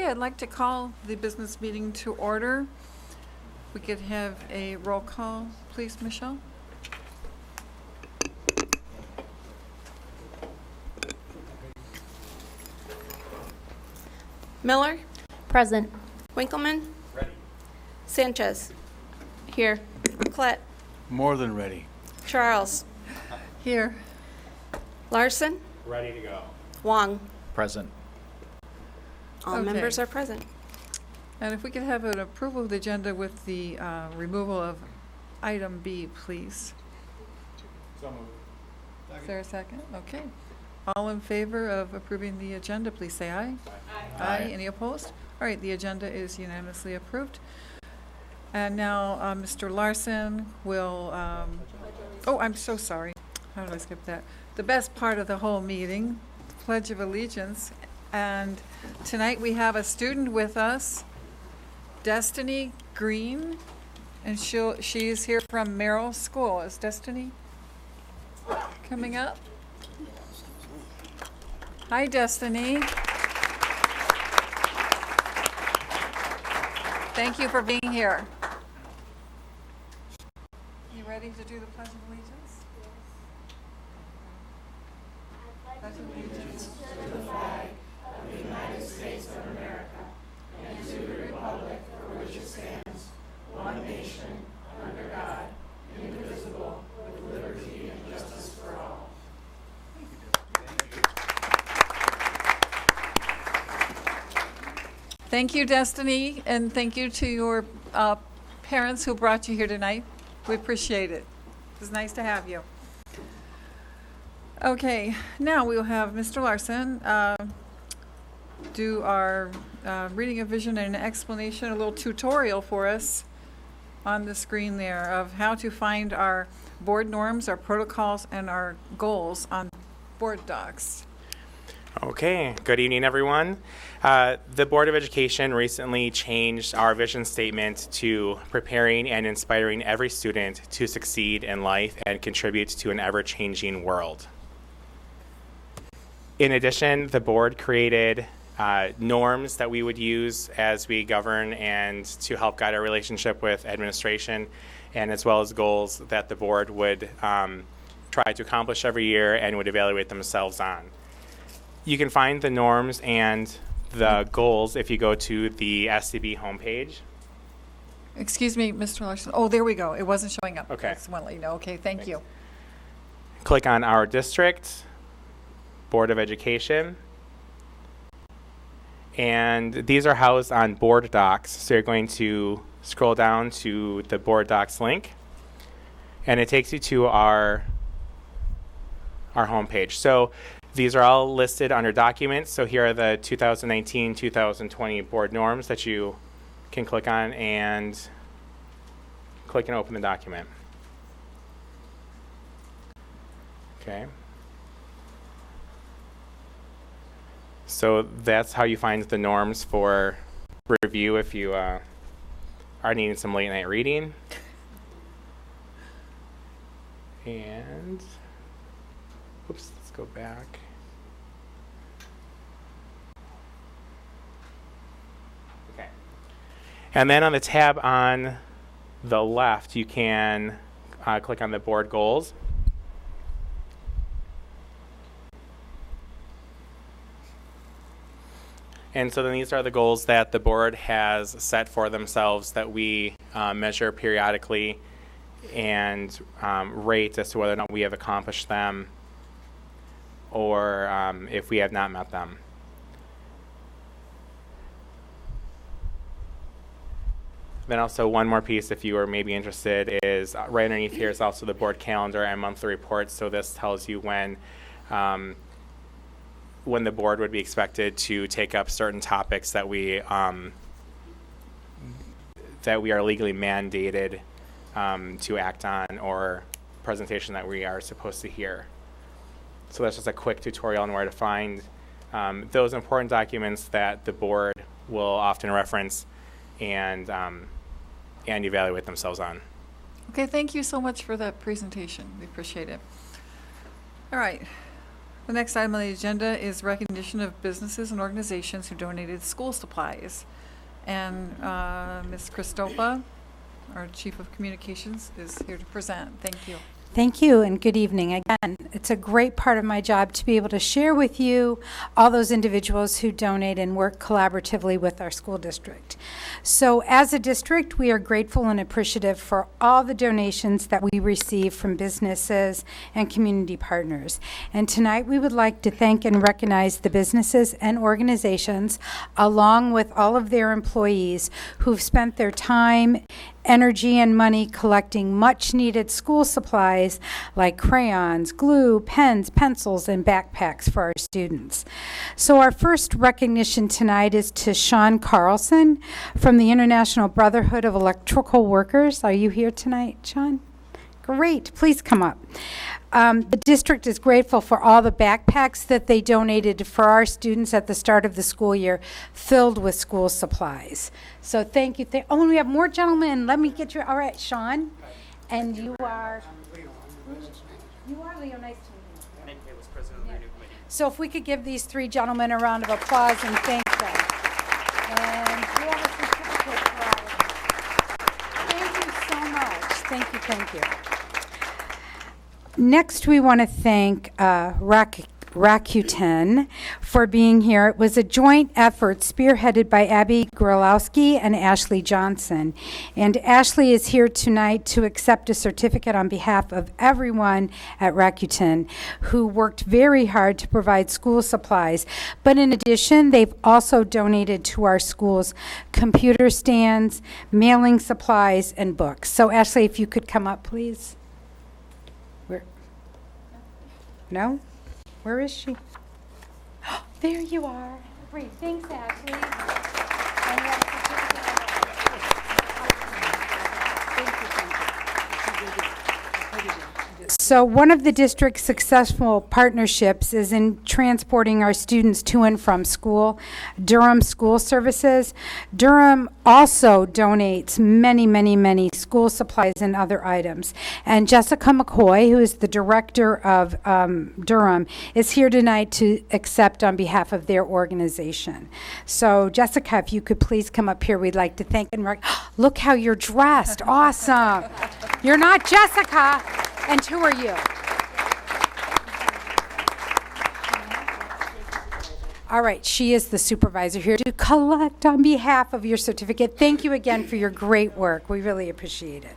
Okay, I'd like to call the business meeting to order. We could have a roll call, please, Michelle? Miller, Present. Winkleman. Ready. Sanchez. Here. Klett. More than ready. Charles. Here. Larson. Ready to go. Wong. Present. All Okay. members are present. And if we could have an approval of the agenda with the removal of item B, please. So moved. Is there a second? Okay. All in favor of approving the agenda, please say aye. Aye. Aye. Any opposed? All right, the agenda is unanimously approved. And now Mr. Larson will, oh, I'm so sorry. How did I skip that? The best part of the whole meeting, Pledge of Allegiance. And tonight we have a student with us, Destiny Green, and she's here from Merrill School. Is Destiny coming up? Hi, Destiny. Thank you for being here. You ready to do the Pledge of Allegiance? Yes. Pledge of Allegiance to the flag of the United States of America and to the republic for which it stands, one nation, under God, indivisible, with liberty and justice for all. Thank you, Destiny, and thank you to your parents who brought you here tonight. We appreciate it. It was nice to have you. Okay, now we will have Mr. Larson do our reading of vision and explanation, a little tutorial for us on the screen there of how to find our board norms, our protocols, and our goals on board docs. Okay, good evening, everyone. The Board of Education recently changed our vision statement to preparing and inspiring every student to succeed in life and contribute to an ever-changing world. In addition, the board created norms that we would use as we govern and to help guide our relationship with administration, and as well as goals that the board would try to accomplish every year and would evaluate themselves on. You can find the norms and the goals if you go to the SCB homepage. Excuse me, Mr. Larson. Oh, there we go. It wasn't showing up. Okay. I just want to let you know. Okay, thank you. Click on our district, Board of Education, and these are housed on board docs. So you're going to scroll down to the board docs link, and it takes you to our homepage. So these are all listed under documents. So here are the 2019-2020 board norms that you can click on and click and open the document. Okay. So that's how you find the norms for review if you are needing some late night reading. And, oops, let's go back. Okay. And then on the tab on the left, you can click on the board goals. And so then these are the goals that the board has set for themselves that we measure periodically and rate as to whether or not we have accomplished them or if we have not met them. Then also one more piece, if you are maybe interested, is right underneath here is also the board calendar and monthly reports. So this tells you when the board would be expected to take up certain topics that we are legally mandated to act on, or presentation that we are supposed to hear. So that's just a quick tutorial on where to find those important documents that the board will often reference and evaluate themselves on. Okay, thank you so much for that presentation. We appreciate it. All right. The next item on the agenda is recognition of businesses and organizations who donated school supplies. And Ms. Christopa, our Chief of Communications, is here to present. Thank you. Thank you and good evening. Again, it's a great part of my job to be able to share with you all those individuals who donate and work collaboratively with our school district. So as a district, we are grateful and appreciative for all the donations that we receive from businesses and community partners. And tonight we would like to thank and recognize the businesses and organizations along with all of their employees who've spent their time, energy, and money collecting much needed school supplies like crayons, glue, pens, pencils, and backpacks for our students. So our first recognition tonight is to Sean Carlson from the International Brotherhood of Electrical Workers. Are you here tonight, Sean? Great, please come up. The district is grateful for all the backpacks that they donated for our students at the start of the school year, filled with school supplies. So thank you. Oh, and we have more gentlemen. Let me get you. All right, Sean. And you are? You are Leo. Nice to meet you. And I was president of the radio committee. So if we could give these three gentlemen a round of applause and thank them. And we have a certificate for all of them. Thank you so much. Thank you. Next, we want to thank Rakuten for being here. It was a joint effort spearheaded by Abby Gorlowski and Ashley Johnson. And Ashley is here tonight to accept a certificate on behalf of everyone at Rakuten who worked very hard to provide school supplies. But in addition, they've also donated to our schools computer stands, mailing supplies, and books. So Ashley, if you could come up, please. No? Where is she? There you are. Great. Thanks, Ashley. And you have a certificate. So one of the district's successful partnerships is in transporting our students to and from school, Durham School Services. Durham also donates many school supplies and other items. And Jessica McCoy, who is the director of Durham, is here tonight to accept on behalf of their organization. So Jessica, if you could please come up here, we'd like to thank and look how you're dressed. Awesome. You're not Jessica. And who are you? All right, she is the supervisor here to collect on behalf of your certificate. Thank you again for your great work. We really appreciate it.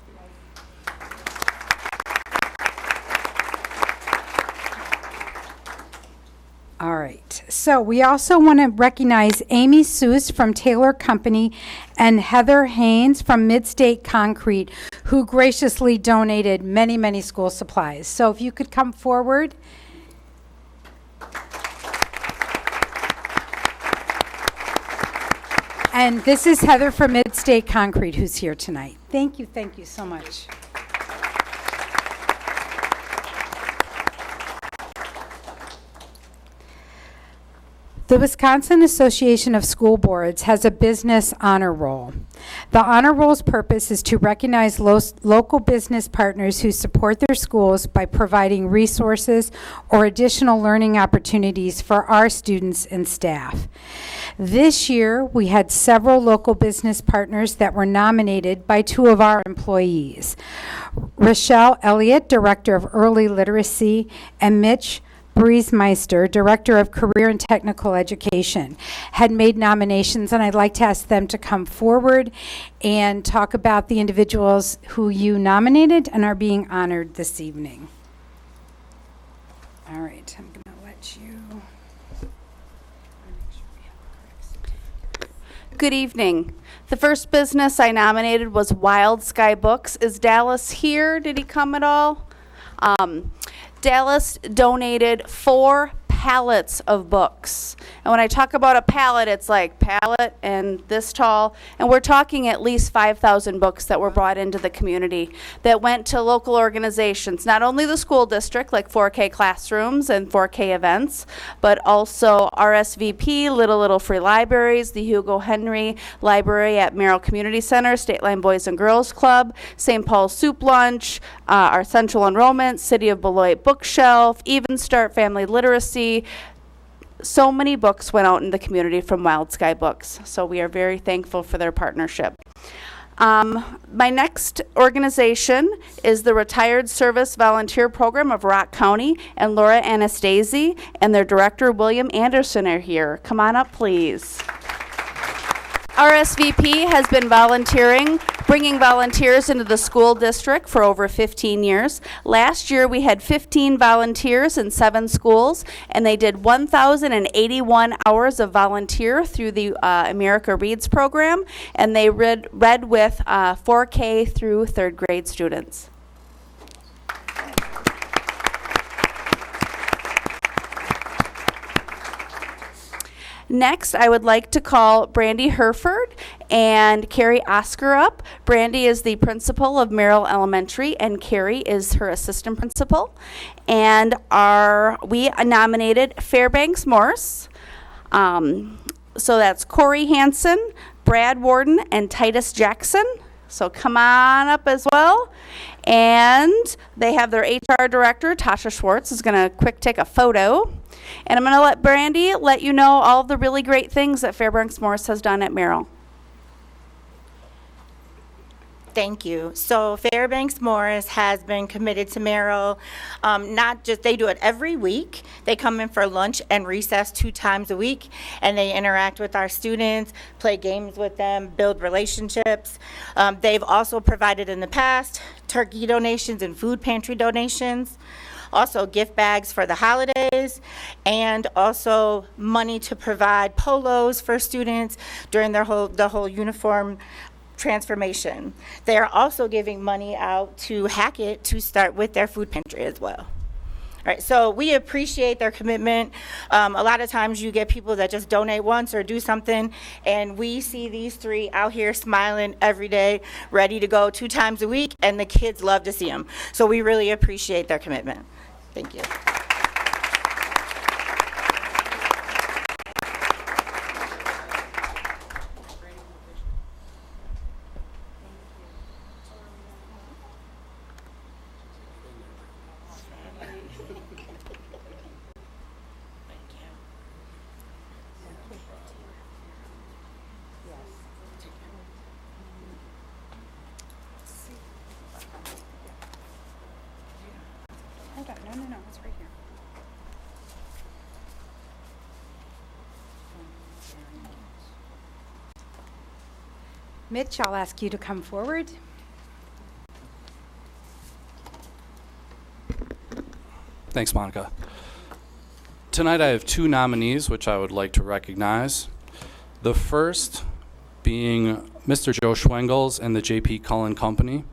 All right, so we also want to recognize Amy Seuss from Taylor Company and Heather Haynes from Midstate Concrete, who graciously donated many school supplies. So if you could come forward. And this is Heather from Midstate Concrete, who's here tonight. Thank you so much. The Wisconsin Association of School Boards has a business honor roll. The honor roll's purpose is to recognize local business partners who support their schools by providing resources or additional learning opportunities for our students and staff. This year, we had several local business partners that were nominated by two of our employees. Rochelle Elliott, Director of Early Literacy, and Mitch Briesmeister, Director of Career and Technical Education, had made nominations, and I'd like to ask them to come forward and talk about the individuals who you nominated and are being honored this evening. All right, I'm going to let you. Good evening. The first business I nominated was Wild Sky Books. Is Dallas here? Did he come at all? Dallas donated 4 pallets of books. And when I talk about a pallet, it's like pallet and this tall. And we're talking at least 5,000 books that were brought into the community that went to local organizations, not only the school district, like 4K classrooms and 4K events, but also RSVP, Little Free Libraries, the Hugo Henry Library at Merrill Community Center, State Line Boys and Girls Club, St. Paul's Soup Lunch, our Central Enrollment, City of Beloit Bookshelf, Even Start Family Literacy. So many books went out in the community from Wild Sky Books, so we are very thankful for their partnership. My next organization is the Retired Service Volunteer Program of Rock County, and Laura Anastasi and their director, William Anderson, are here. Come on up, please. RSVP has been volunteering, bringing volunteers into the school district for over 15 years. Last year, we had 15 volunteers in 7 schools, and they did 1,081 hours of volunteer through the America Reads program, and they read with 4K through 3rd grade students. Next, I would like to call Brandy Herford and Carrie Oscar up. Brandy is the principal of Merrill Elementary, and Carrie is her assistant principal. And we nominated Fairbanks Morse. So that's Corey Hansen, Brad Warden, and Titus Jackson. So come on up as well. And they have their HR director, Tasha Schwartz, is going to quick take a photo. And I'm going to let Brandy let you know all of the really great things that Fairbanks Morse has done at Merrill. Thank you. So Fairbanks Morris has been committed to Merrill. Not just, they do it every week. They come in for lunch and recess 2 times a week, and they interact with our students, play games with them, build relationships. They've also provided in the past turkey donations and food pantry donations. Also gift bags for the holidays, and also money to provide polos for students during the whole uniform transformation. They are also giving money out to Hackett to start with their food pantry as well. All right, so we appreciate their commitment. A lot of times you get people that just donate once or do something, and we see these 3 out here smiling every day, ready to go 2 times a week, and the kids love to see them. So we really appreciate their commitment. Thank you. Hold on, no, it's right here. Mitch, I'll ask you to come forward. Thanks, Monica. Tonight I have 2 nominees which I would like to recognize. The first being Mr. Joe Schwengels and the J.P. Cullen Company.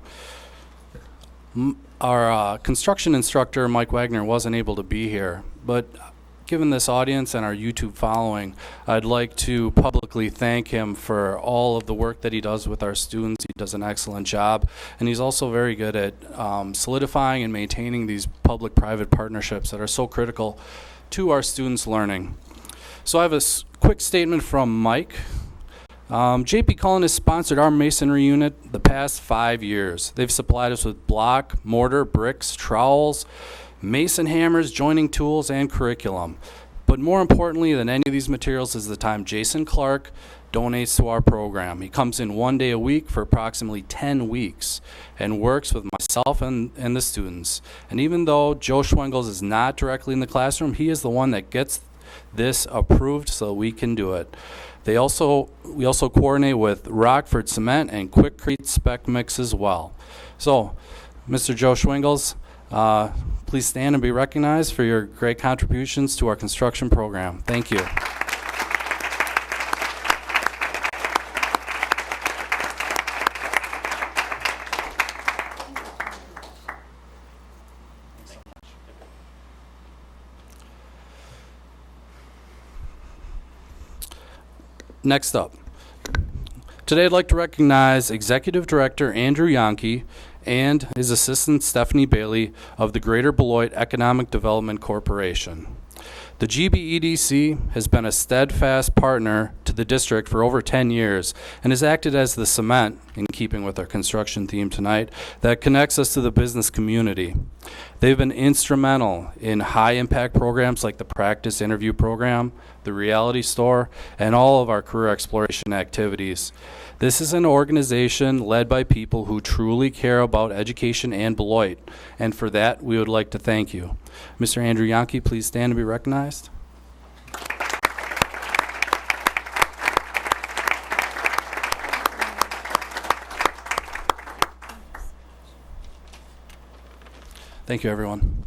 Our construction instructor, Mike Wagner, wasn't able to be here, but given this audience and our YouTube following, I'd like to publicly thank him for all of the work that he does with our students. He does an excellent job, and he's also very good at solidifying and maintaining these public-private partnerships that are so critical to our students' learning. So I have a quick statement from Mike. J.P. Cullen has sponsored our masonry unit the past 5 years. They've supplied us with block, mortar, bricks, trowels, mason hammers, joining tools, and curriculum. But more importantly than any of these materials is the time Jason Clark donates to our program. He comes in 1 day a week for approximately 10 weeks and works with myself and the students. And even though Joe Schwengels is not directly in the classroom, he is the one that gets this approved so we can do it. We also coordinate with Rockford Cement and Quikrete Spec Mix as well. So, Mr. Joe Schwengels, please stand and be recognized for your great contributions to our construction program. Thank you. Next up. Today I'd like to recognize Executive Director Andrew Yonke and his assistant Stephanie Bailey of the Greater Beloit Economic Development Corporation. The GBEDC has been a steadfast partner to the district for over 10 years and has acted as the cement, in keeping with our construction theme tonight, that connects us to the business community. They've been instrumental in high-impact programs like the Practice Interview Program, the Reality Store, and all of our career exploration activities. This is an organization led by people who truly care about education and Beloit, and for that, we would like to thank you. Mr. Andrew Yonke, please stand to be recognized. Thank you, everyone.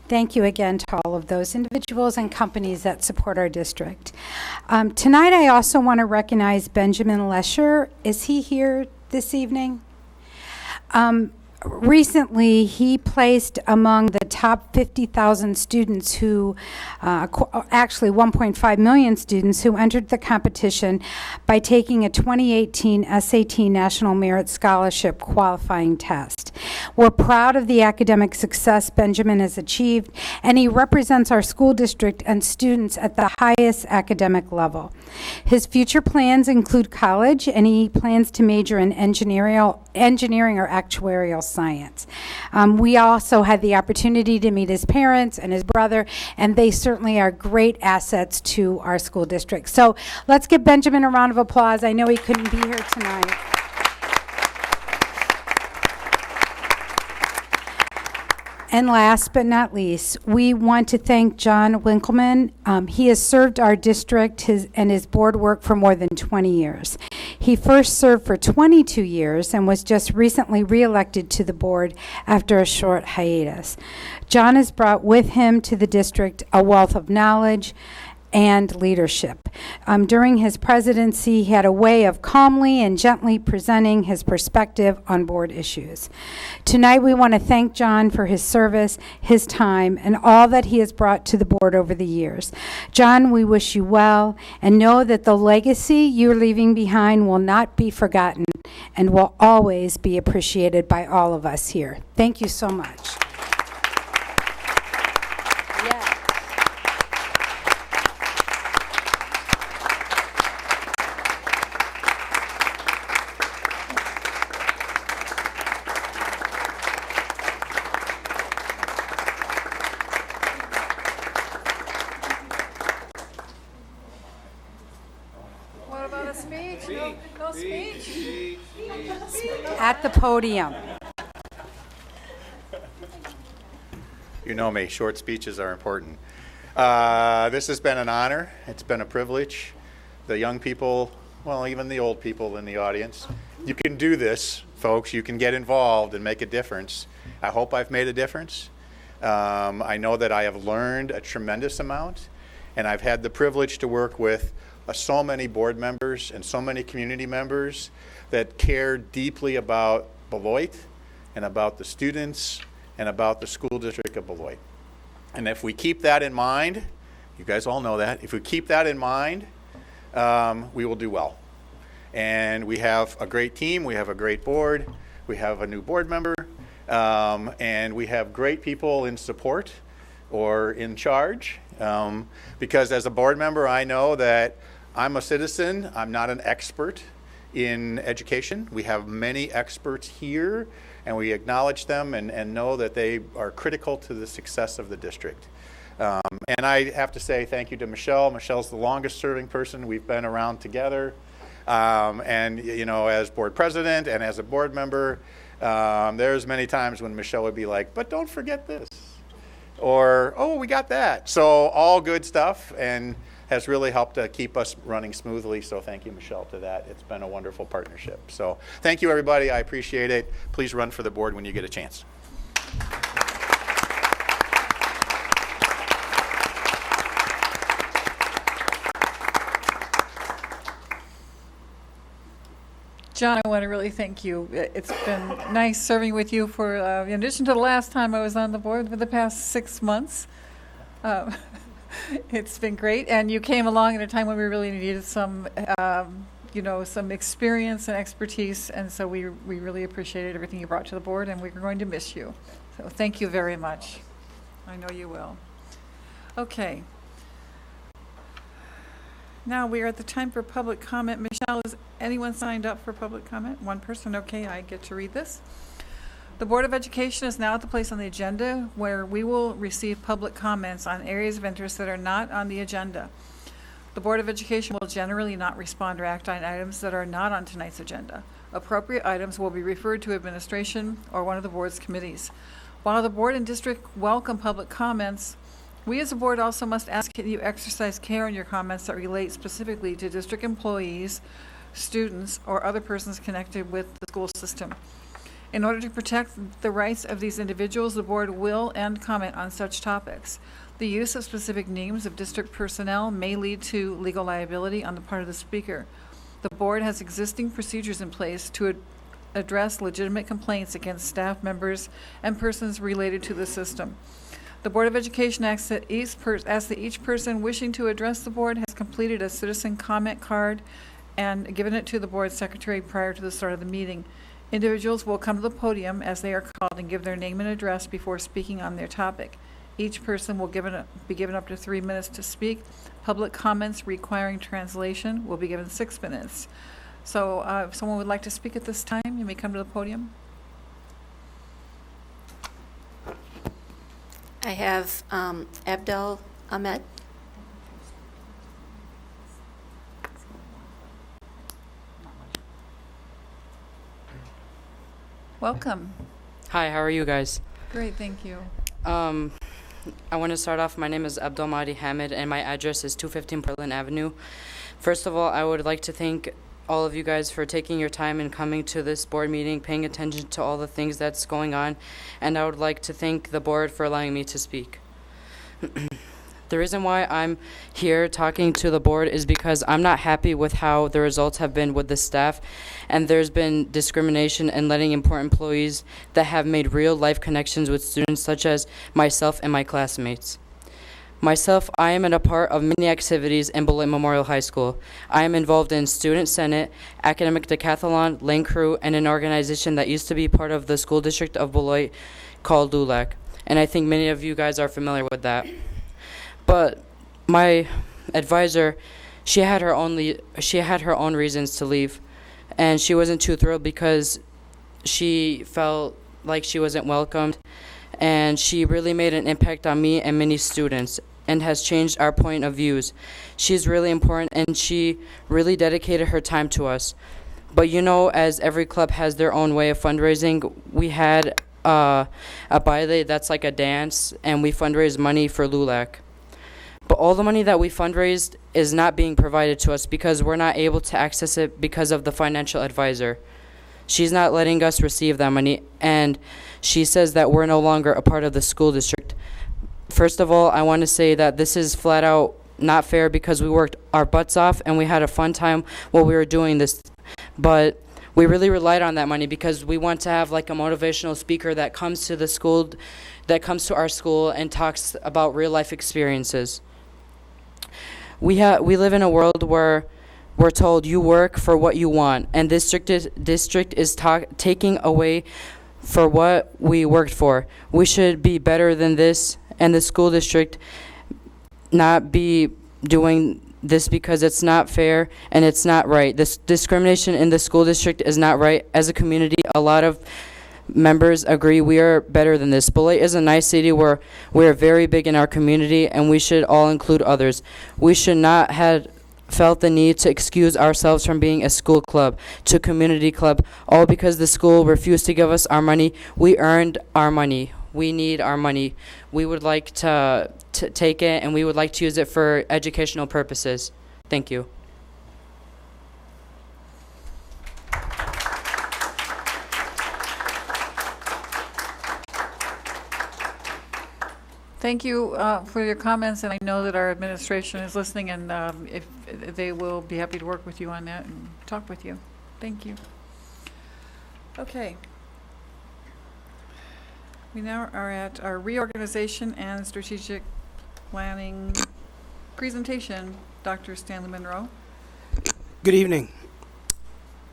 Thank you again to all of those individuals and companies that support our district. Tonight, I also want to recognize Benjamin Lesher. Is he here this evening? Recently, he placed among the top 50,000 students who, actually 1.5 million students who entered the competition by taking a 2018 SAT National Merit Scholarship qualifying test. We're proud of the academic success Benjamin has achieved, and he represents our school district and students at the highest academic level. His future plans include college, and he plans to major in engineering or actuarial science. We also had the opportunity to meet his parents and his brother, and they certainly are great assets to our school district. So let's give Benjamin a round of applause. I know he couldn't be here tonight. And last but not least, we want to thank John Winkleman. He has served our district and his board work for more than 20 years. He first served for 22 years and was just recently reelected to the board after a short hiatus. John has brought with him to the district a wealth of knowledge and leadership. During his presidency, he had a way of calmly and gently presenting his perspective on board issues. Tonight, we want to thank John for his service, his time, and all that he has brought to the board over the years. John, we wish you well, and know that the legacy you're leaving behind will not be forgotten and will always be appreciated by all of us here. Thank you so much. What about a speech? No speech? At the podium. You know me, short speeches are important. This has been an honor. It's been a privilege. The young people, well, even the old people in the audience, you can do this, folks. You can get involved and make a difference. I hope I've made a difference. I know that I have learned a tremendous amount, and I've had the privilege to work with so many board members and so many community members that care deeply about Beloit and about the students and about the school district of Beloit. And if we keep that in mind, you guys all know that, if we keep that in mind, we will do well. And we have a great team, we have a great board, we have a new board member, and we have great people in support or in charge. Because as a board member, I know that I'm a citizen, I'm not an expert in education. We have many experts here, and we acknowledge them and know that they are critical to the success of the district. And I have to say thank you to Michelle. Michelle's the longest serving person. We've been around together. And you know, as board president and as a board member, there's many times when Michelle would be like, but don't forget this. Or, oh, we got that. So all good stuff, and has really helped to keep us running smoothly. So thank you, Michelle, to that. It's been a wonderful partnership. So thank you, everybody. I appreciate it. Please run for the board when you get a chance. John, I want to really thank you. It's been nice serving with you for, in addition to the last time I was on the board, for the past 6 months. It's been great, and you came along at a time when we really needed some, some experience and expertise, and so we really appreciated everything you brought to the board, and we're going to miss you. So thank you very much. I know you will. Okay. Now we are at the time for public comment. Michelle, is anyone signed up for public comment? One person? Okay, I get to read this. The Board of Education is now at the place on the agenda where we will receive public comments on areas of interest that are not on the agenda. The Board of Education will generally not respond or act on items that are not on tonight's agenda. Appropriate items will be referred to administration or one of the board's committees. While the board and district welcome public comments, we as a board also must ask that you exercise care in your comments that relate specifically to district employees, students, or other persons connected with the school system. In order to protect the rights of these individuals, the board will end comment on such topics. The use of specific names of district personnel may lead to legal liability on the part of the speaker. The board has existing procedures in place to address legitimate complaints against staff members and persons related to the system. The Board of Education asks that each person wishing to address the board has completed a citizen comment card and given it to the board secretary prior to the start of the meeting. Individuals will come to the podium as they are called and give their name and address before speaking on their topic. Each person will be given up to 3 minutes to speak. Public comments requiring translation will be given 6 minutes. So if someone would like to speak at this time, you may come to the podium. I have Abdel Ahmed. Welcome. Hi, how are you guys? Great, thank you. I want to start off. My name is Abdel Mahdi Hamid, and my address is 215 Portland Avenue. First of all, I would like to thank all of you guys for taking your time and coming to this board meeting, paying attention to all the things that's going on, and I would like to thank the board for allowing me to speak. The reason why I'm here talking to the board is because I'm not happy with how the results have been with the staff, and there's been discrimination in letting important employees that have made real life connections with students such as myself and my classmates. Myself, I am a part of many activities in Beloit Memorial High School. I am involved in Student Senate, Academic Decathlon, Lane Crew, and an organization that used to be part of the school district of Beloit called LULAC. And I think many of you guys are familiar with that. But my advisor, she had her own reasons to leave, and she wasn't too thrilled because she felt like she wasn't welcomed, and she really made an impact on me and many students and has changed our point of views. She's really important, and she really dedicated her time to us. But as every club has their own way of fundraising, we had a baile that's like a dance, and we fundraised money for LULAC. But all the money that we fundraised is not being provided to us because we're not able to access it because of the financial advisor. She's not letting us receive that money, and she says that we're no longer a part of the school district. First of all, I want to say that this is flat out not fair because we worked our butts off and we had a fun time while we were doing this. But we really relied on that money because we want to have like a motivational speaker that comes to the school, that comes to our school and talks about real life experiences. We live in a world where we're told you work for what you want, and this district is taking away for what we worked for. We should be better than this, and the school district not be doing this because it's not fair and it's not right. This discrimination in the school district is not right. As a community, a lot of members agree we are better than this. Beloit is a nice city where we are very big in our community, and we should all include others. We should not have felt the need to excuse ourselves from being a school club to community club, all because the school refused to give us our money. We earned our money. We need our money. We would like to take it, and we would like to use it for educational purposes. Thank you. Thank you for your comments, and I know that our administration is listening, and if they will be happy to work with you on that and talk with you. Thank you. Okay. We now are at our reorganization and strategic planning presentation, Dr. Stanley Monroe. Good evening.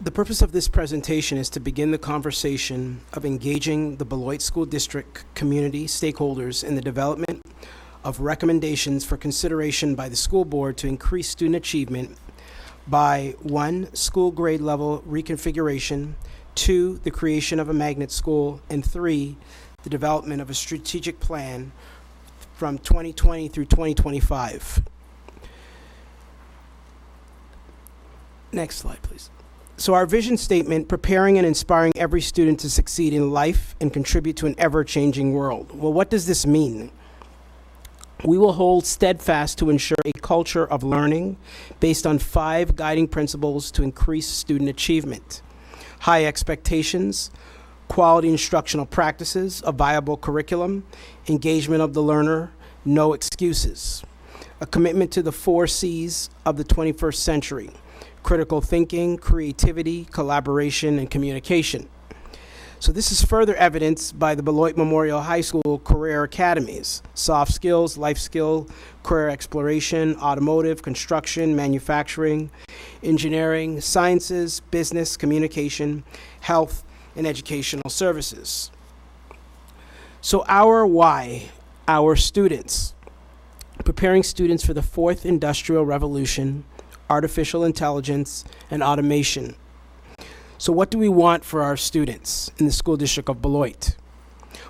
The purpose of this presentation is to begin the conversation of engaging the Beloit School District community stakeholders in the development of recommendations for consideration by the school board to increase student achievement by 1, school grade level reconfiguration, 2, the creation of a magnet school, and 3, the development of a strategic plan from 2020 through 2025. Next slide, please. So our vision statement, preparing and inspiring every student to succeed in life and contribute to an ever-changing world. Well, what does this mean? We will hold steadfast to ensure a culture of learning based on 5 guiding principles to increase student achievement: high expectations, quality instructional practices, a viable curriculum, engagement of the learner, no excuses, a commitment to the 4 C's of the 21st century: critical thinking, creativity, collaboration, and communication. So this is further evidenced by the Beloit Memorial High School career academies: soft skills, life skill, career exploration, automotive, construction, manufacturing, engineering, sciences, business, communication, health, and educational services. So our why, our students, preparing students for the 4th Industrial Revolution, artificial intelligence, and automation. So what do we want for our students in the school district of Beloit?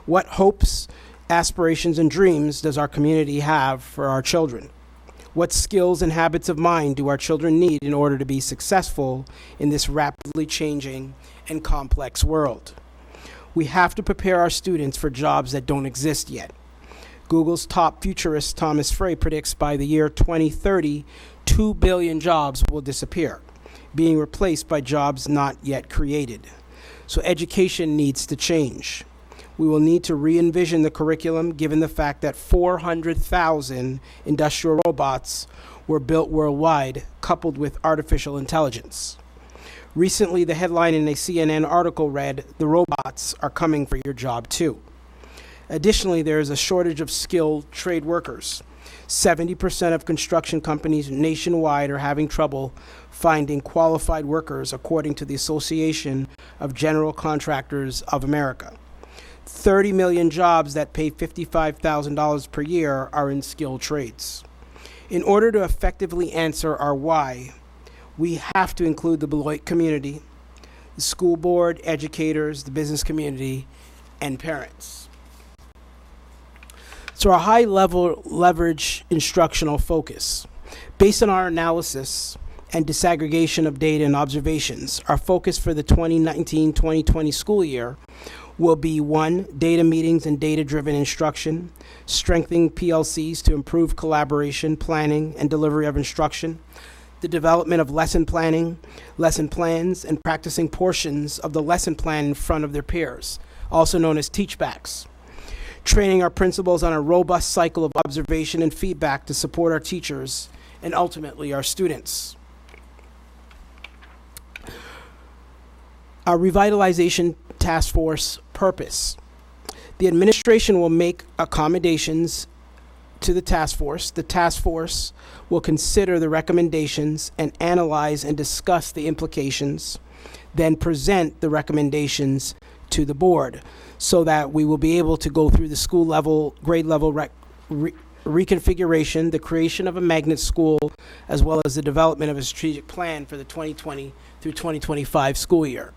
What hopes, aspirations, and dreams does our community have for our children? What skills and habits of mind do our children need in order to be successful in this rapidly changing and complex world? We have to prepare our students for jobs that don't exist yet. Google's top futurist Thomas Frey predicts by the year 2030, 2 billion jobs will disappear, being replaced by jobs not yet created. So education needs to change. We will need to re-envision the curriculum given the fact that 400,000 industrial robots were built worldwide, coupled with artificial intelligence. Recently, the headline in a CNN article read, "The robots are coming for your job too." Additionally, there is a shortage of skilled trade workers. 70% of construction companies nationwide are having trouble finding qualified workers, according to the Association of General Contractors of America. 30 million jobs that pay $55,000 per year are in skilled trades. In order to effectively answer our why, we have to include the Beloit community, the school board, educators, the business community, and parents. So our high-level leverage instructional focus. Based on our analysis and disaggregation of data and observations, our focus for the 2019-2020 school year will be 1, data meetings and data-driven instruction, strengthening PLCs to improve collaboration, planning, and delivery of instruction, the development of lesson planning, lesson plans, and practicing portions of the lesson plan in front of their peers, also known as teachbacks. Training our principals on a robust cycle of observation and feedback to support our teachers and ultimately our students. Our revitalization task force purpose. The administration will make accommodations to the task force. The task force will consider the recommendations and analyze and discuss the implications, then present the recommendations to the board, so that we will be able to go through the school level, grade level reconfiguration, the creation of a magnet school, as well as the development of a strategic plan for the 2020 through 2025 school year.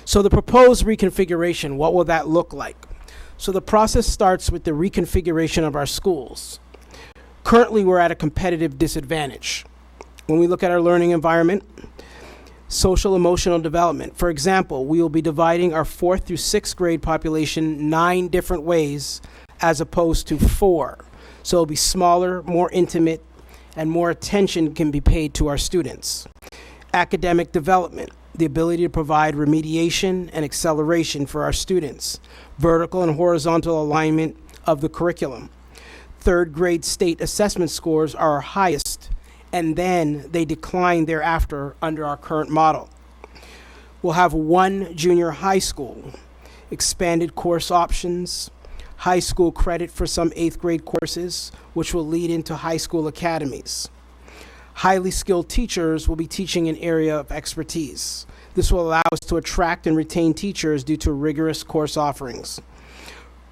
So the proposed reconfiguration, what will that look like? So the process starts with the reconfiguration of our schools. Currently, we're at a competitive disadvantage. When we look at our learning environment, social emotional development. For example, we will be dividing our 4th through 6th grade population 9 different ways as opposed to 4. So it'll be smaller, more intimate, and more attention can be paid to our students. Academic development, the ability to provide remediation and acceleration for our students. Vertical and horizontal alignment of the curriculum. 3rd grade state assessment scores are our highest, and then they decline thereafter under our current model. We'll have 1 junior high school, expanded course options, high school credit for some 8th grade courses, which will lead into high school academies. Highly skilled teachers will be teaching an area of expertise. This will allow us to attract and retain teachers due to rigorous course offerings.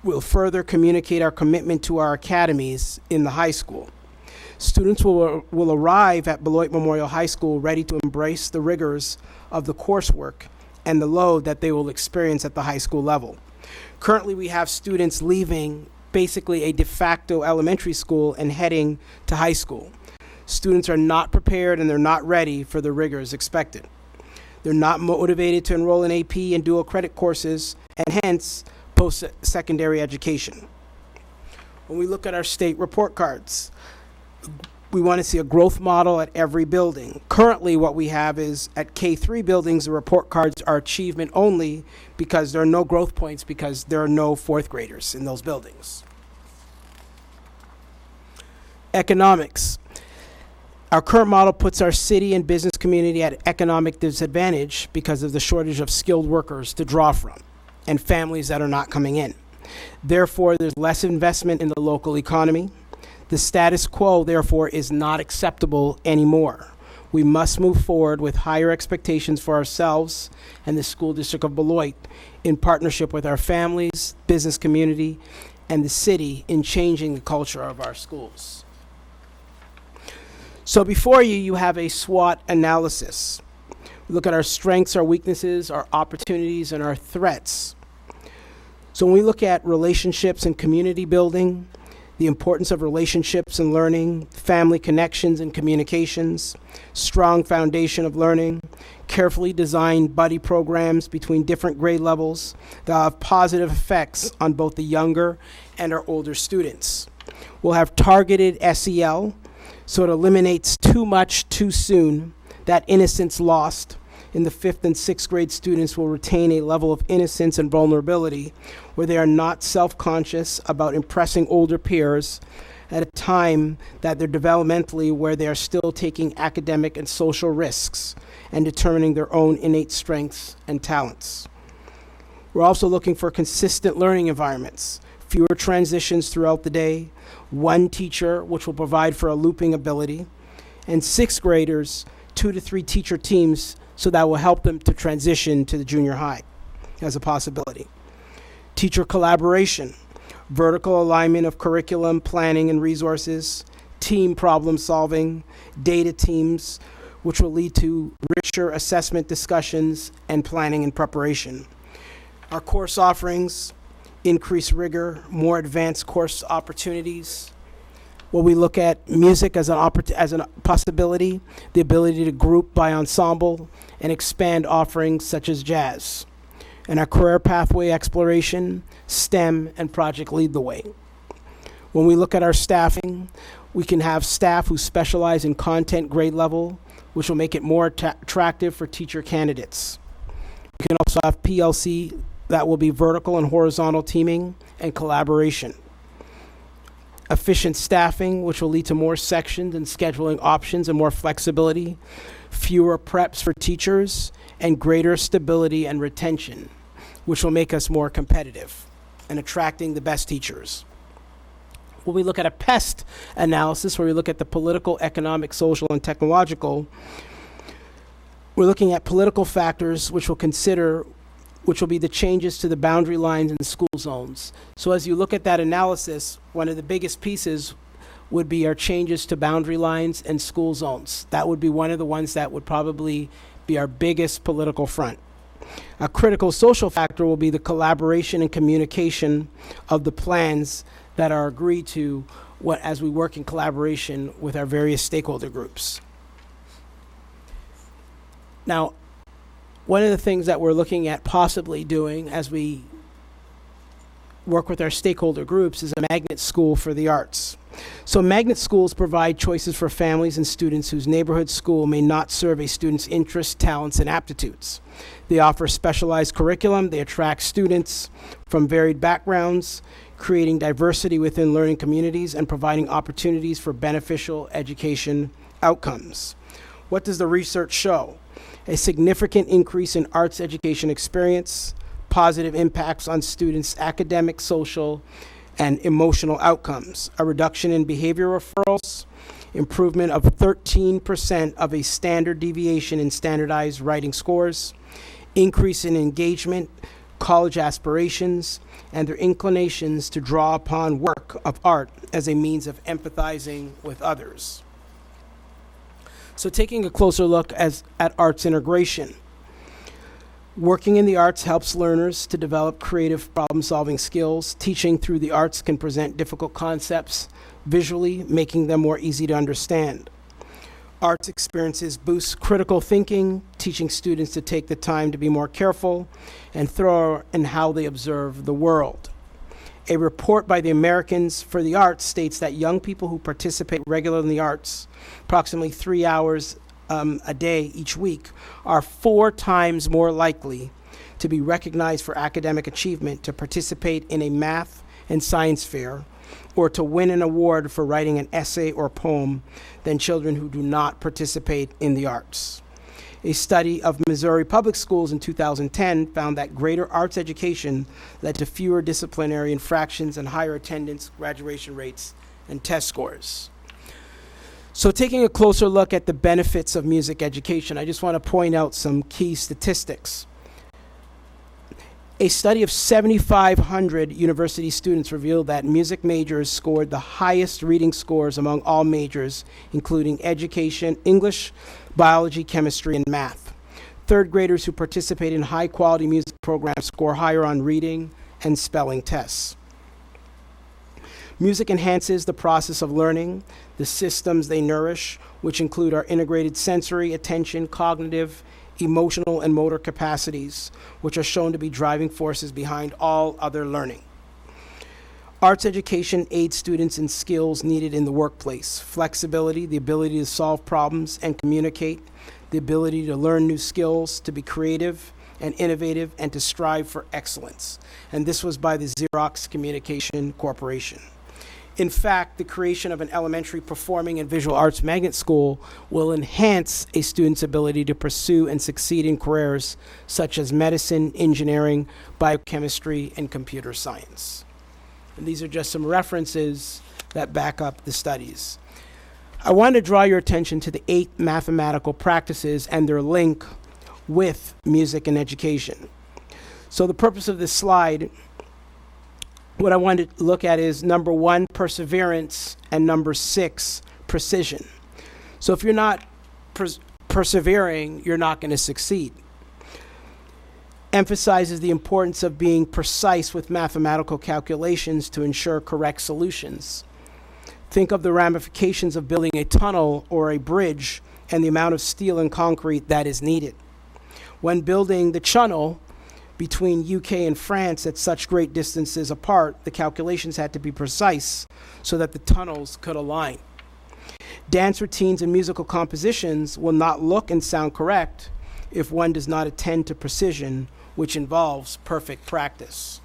We'll further communicate our commitment to our academies in the high school. Students will arrive at Beloit Memorial High School ready to embrace the rigors of the coursework and the load that they will experience at the high school level. Currently, we have students leaving basically a de facto elementary school and heading to high school. Students are not prepared and they're not ready for the rigors expected. They're not motivated to enroll in AP and dual credit courses and hence post-secondary education. When we look at our state report cards, we want to see a growth model at every building. Currently, what we have is at K3 buildings, the report cards are achievement only because there are no growth points because there are no 4th graders in those buildings. Economics. Our current model puts our city and business community at economic disadvantage because of the shortage of skilled workers to draw from and families that are not coming in. Therefore, there's less investment in the local economy. The status quo, therefore, is not acceptable anymore. We must move forward with higher expectations for ourselves and the school district of Beloit in partnership with our families, business community, and the city in changing the culture of our schools. So before you, you have a SWOT analysis. We look at our strengths, our weaknesses, our opportunities, and our threats. So when we look at relationships and community building, the importance of relationships and learning, family connections and communications, strong foundation of learning, carefully designed buddy programs between different grade levels that have positive effects on both the younger and our older students. We'll have targeted SEL, so it eliminates too much too soon, that innocence lost. In the 5th and 6th grade, students will retain a level of innocence and vulnerability where they are not self-conscious about impressing older peers at a time that they're developmentally where they are still taking academic and social risks and determining their own innate strengths and talents. We're also looking for consistent learning environments, fewer transitions throughout the day, one teacher, which will provide for a looping ability, and 6th graders, 2 to 3 teacher teams, so that will help them to transition to the junior high as a possibility. Teacher collaboration, vertical alignment of curriculum, planning and resources, team problem solving, data teams, which will lead to richer assessment discussions and planning and preparation. Our course offerings, increased rigor, more advanced course opportunities. When we look at music as a possibility, the ability to group by ensemble and expand offerings such as jazz. And our career pathway exploration, STEM, and Project Lead the Way. When we look at our staffing, we can have staff who specialize in content grade level, which will make it more attractive for teacher candidates. We can also have PLC that will be vertical and horizontal teaming and collaboration. Efficient staffing, which will lead to more sections and scheduling options and more flexibility, fewer preps for teachers, and greater stability and retention, which will make us more competitive and attracting the best teachers. When we look at a PEST analysis, where we look at the political, economic, social, and technological, we're looking at political factors which will be the changes to the boundary lines and school zones. So as you look at that analysis, one of the biggest pieces would be our changes to boundary lines and school zones. That would be one of the ones that would probably be our biggest political front. A critical social factor will be the collaboration and communication of the plans that are agreed to as we work in collaboration with our various stakeholder groups. Now, one of the things that we're looking at possibly doing as we work with our stakeholder groups is a magnet school for the arts. So magnet schools provide choices for families and students whose neighborhood school may not serve a student's interests, talents, and aptitudes. They offer specialized curriculum, they attract students from varied backgrounds, creating diversity within learning communities and providing opportunities for beneficial education outcomes. What does the research show? A significant increase in arts education experience, positive impacts on students' academic, social, and emotional outcomes, a reduction in behavior referrals, improvement of 13% of a standard deviation in standardized writing scores, increase in engagement, college aspirations, and their inclinations to draw upon work of art as a means of empathizing with others. So taking a closer look at arts integration. Working in the arts helps learners to develop creative problem-solving skills. Teaching through the arts can present difficult concepts visually, making them more easy to understand. Arts experiences boost critical thinking, teaching students to take the time to be more careful and thorough in how they observe the world. A report by the Americans for the Arts states that young people who participate regularly in the arts, approximately 3 hours a day each week, are 4 times more likely to be recognized for academic achievement, to participate in a math and science fair, or to win an award for writing an essay or poem than children who do not participate in the arts. A study of Missouri public schools in 2010 found that greater arts education led to fewer disciplinary infractions and higher attendance, graduation rates, and test scores. So taking a closer look at the benefits of music education, I just want to point out some key statistics. A study of 7,500 university students revealed that music majors scored the highest reading scores among all majors, including education, English, biology, chemistry, and math. Third graders who participate in high-quality music programs score higher on reading and spelling tests. Music enhances the process of learning, the systems they nourish, which include our integrated sensory, attention, cognitive, emotional, and motor capacities, which are shown to be driving forces behind all other learning. Arts education aids students in skills needed in the workplace: flexibility, the ability to solve problems and communicate, the ability to learn new skills, to be creative and innovative, and to strive for excellence. And this was by the Xerox Communication Corporation. In fact, the creation of an elementary performing and visual arts magnet school will enhance a student's ability to pursue and succeed in careers such as medicine, engineering, biochemistry, and computer science. And these are just some references that back up the studies. I want to draw your attention to the 8 mathematical practices and their link with music and education. So the purpose of this slide, what I wanted to look at is number 1, perseverance, and number 6, precision. So if you're not persevering, you're not going to succeed. Emphasizes the importance of being precise with mathematical calculations to ensure correct solutions. Think of the ramifications of building a tunnel or a bridge and the amount of steel and concrete that is needed. When building the channel between UK and France at such great distances apart, the calculations had to be precise so that the tunnels could align. Dance routines and musical compositions will not look and sound correct if one does not attend to precision, which involves perfect practice.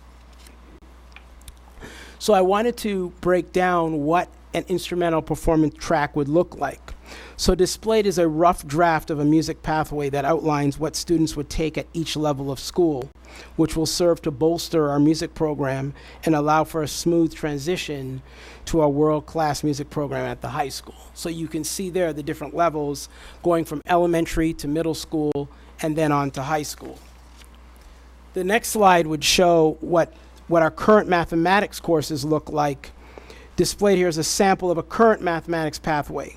So I wanted to break down what an instrumental performance track would look like. So displayed is a rough draft of a music pathway that outlines what students would take at each level of school, which will serve to bolster our music program and allow for a smooth transition to our world-class music program at the high school. So you can see there the different levels going from elementary to middle school and then on to high school. The next slide would show what our current mathematics courses look like. Displayed here is a sample of a current mathematics pathway.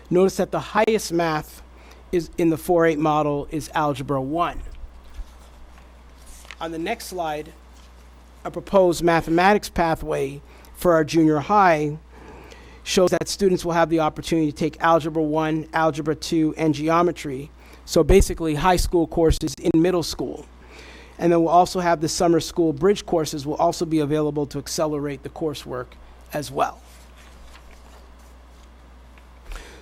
Notice that the highest math is in the 4-8 model is Algebra 1. On the next slide, a proposed mathematics pathway for our junior high shows that students will have the opportunity to take Algebra 1, Algebra 2, and Geometry. So basically high school courses in middle school. And then we'll also have the summer school bridge courses will also be available to accelerate the coursework as well.